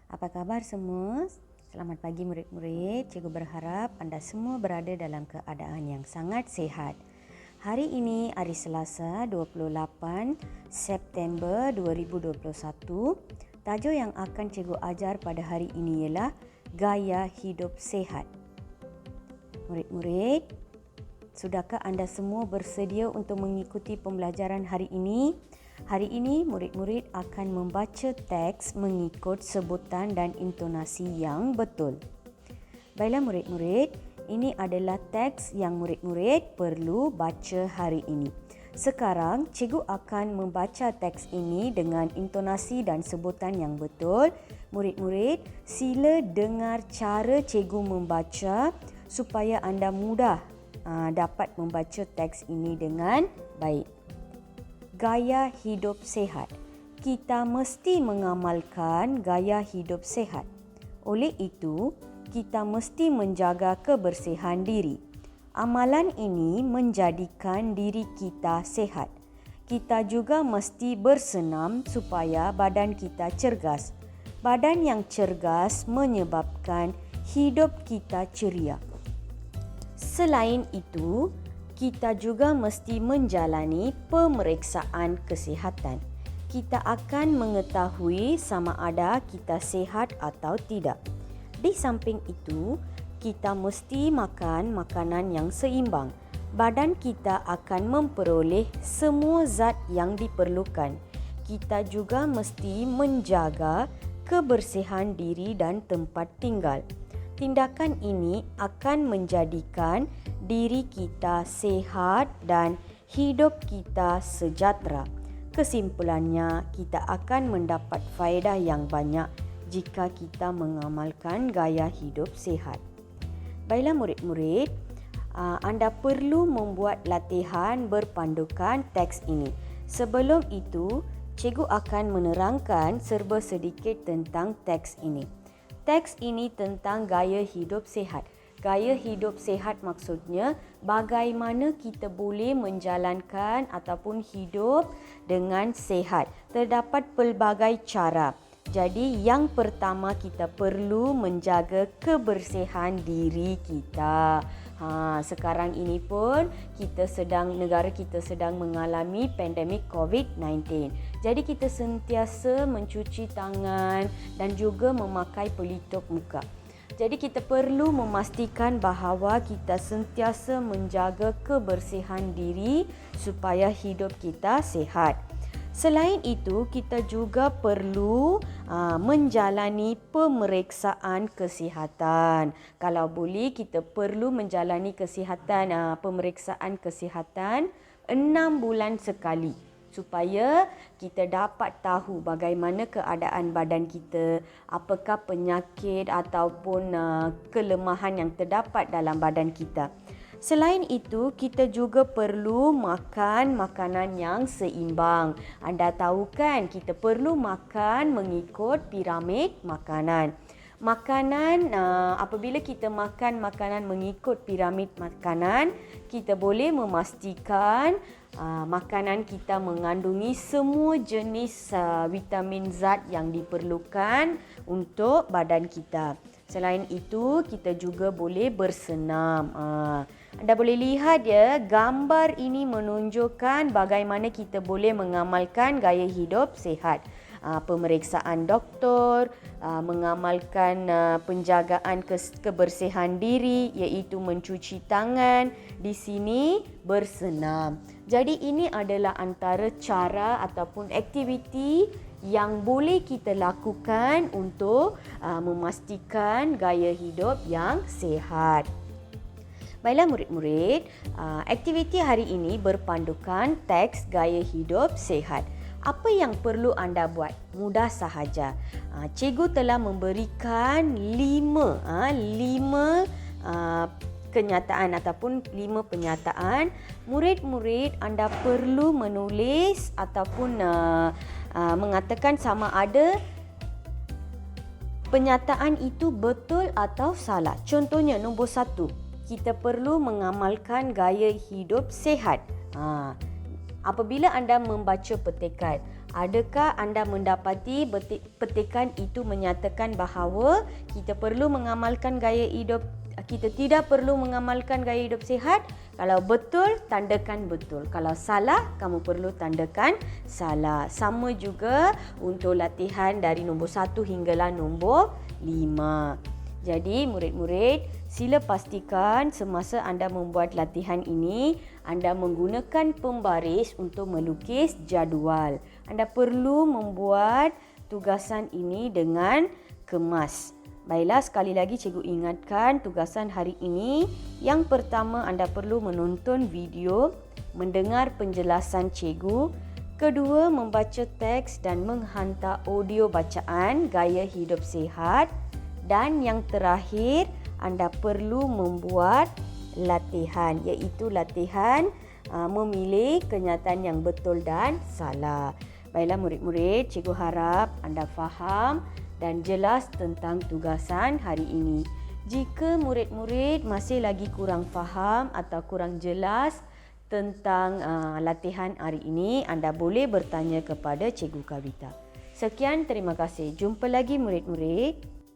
Apa khabar semua? Selamat pagi murid-murid. Cikgu berharap anda semua berada dalam keadaan yang sangat sihat. Hari ini hari Selasa 28 September 2021. Tajuk yang akan cikgu ajar pada hari ini ialah gaya hidup sihat. Murid-murid, sudahkah anda semua bersedia untuk mengikuti pembelajaran hari ini? Hari ini murid-murid akan membaca teks mengikut sebutan dan intonasi yang betul. Baiklah murid-murid, ini adalah teks yang murid-murid perlu baca hari ini. Sekarang cikgu akan membaca teks ini dengan intonasi dan sebutan yang betul. Murid-murid, sila dengar cara cikgu membaca supaya anda mudah dapat membaca teks ini dengan baik. Gaya hidup sihat. Kita mesti mengamalkan gaya hidup sihat. Oleh itu, kita mesti menjaga kebersihan diri. Amalan ini menjadikan diri kita sihat. Kita juga mesti bersenam supaya badan kita cergas. Badan yang cergas menyebabkan hidup kita ceria. Selain itu, kita juga mesti menjalani pemeriksaan kesihatan. Kita akan mengetahui sama ada kita sihat atau tidak. Di samping itu, kita mesti makan makanan yang seimbang. Badan kita akan memperoleh semua zat yang diperlukan. Kita juga mesti menjaga kebersihan diri dan tempat tinggal. Tindakan ini akan menjadikan diri kita sihat dan hidup kita sejahtera. Kesimpulannya, kita akan mendapat faedah yang banyak jika kita mengamalkan gaya hidup sihat. Baiklah murid-murid, anda perlu membuat latihan berpandukan teks ini. Sebelum itu, cikgu akan menerangkan serba sedikit tentang teks ini. Teks ini tentang gaya hidup sihat. Gaya hidup sihat maksudnya bagaimana kita boleh menjalankan ataupun hidup dengan sihat. Terdapat pelbagai cara. Jadi yang pertama kita perlu menjaga kebersihan diri kita. Sekarang ini pun negara kita sedang mengalami pandemik COVID-19. Jadi kita sentiasa mencuci tangan dan juga memakai pelitup muka. Jadi kita perlu memastikan bahawa kita sentiasa menjaga kebersihan diri supaya hidup kita sihat. Selain itu, kita juga perlu menjalani pemeriksaan kesihatan. Kalau boleh, kita perlu menjalani pemeriksaan kesihatan 6 bulan sekali supaya kita dapat tahu bagaimana keadaan badan kita, apakah penyakit ataupun kelemahan yang terdapat dalam badan kita. Selain itu, kita juga perlu makan makanan yang seimbang. Anda tahu kan, kita perlu makan mengikut piramid makanan. Apabila kita makan makanan mengikut piramid makanan, kita boleh memastikan makanan kita mengandungi semua jenis vitamin zat yang diperlukan untuk badan kita. Selain itu, kita juga boleh bersenam. Anda boleh lihat ya, gambar ini menunjukkan bagaimana kita boleh mengamalkan gaya hidup sihat. Pemeriksaan doktor, mengamalkan penjagaan kebersihan diri iaitu mencuci tangan, di sini bersenam. Jadi ini adalah antara cara ataupun aktiviti yang boleh kita lakukan untuk memastikan gaya hidup yang sihat. Baiklah murid-murid, aktiviti hari ini berpandukan teks gaya hidup sihat. Apa yang perlu anda buat? Mudah sahaja. Cikgu telah memberikan 5 kenyataan ataupun 5 penyataan. Murid-murid, anda perlu menulis ataupun mengatakan sama ada penyataan itu betul atau salah. Contohnya nombor 1. Kita perlu mengamalkan gaya hidup sihat. Apabila anda membaca petikan, Adakah anda mendapati petikan itu menyatakan bahawa kita perlu mengamalkan gaya hidup, kita tidak perlu mengamalkan gaya hidup sihat? Kalau betul, tandakan betul. Kalau salah, kamu perlu tandakan salah. Sama juga untuk latihan dari nombor 1 hinggalah nombor 5. Jadi murid-murid, sila pastikan semasa anda membuat latihan ini, anda menggunakan pembaris untuk melukis jadual. Anda perlu membuat tugasan ini dengan kemas. Baiklah, sekali lagi cikgu ingatkan tugasan hari ini. Yang pertama, anda perlu menonton video, mendengar penjelasan cikgu. Kedua, membaca teks dan menghantar audio bacaan gaya hidup sihat. Dan yang terakhir, anda perlu membuat latihan, iaitu latihan memilih kenyataan yang betul dan salah. Baiklah murid-murid, cikgu harap anda faham dan jelas tentang tugasan hari ini. Jika murid-murid masih lagi kurang faham atau kurang jelas tentang latihan hari ini, anda boleh bertanya kepada Cikgu Kavita. Sekian, terima kasih. Jumpa lagi murid-murid.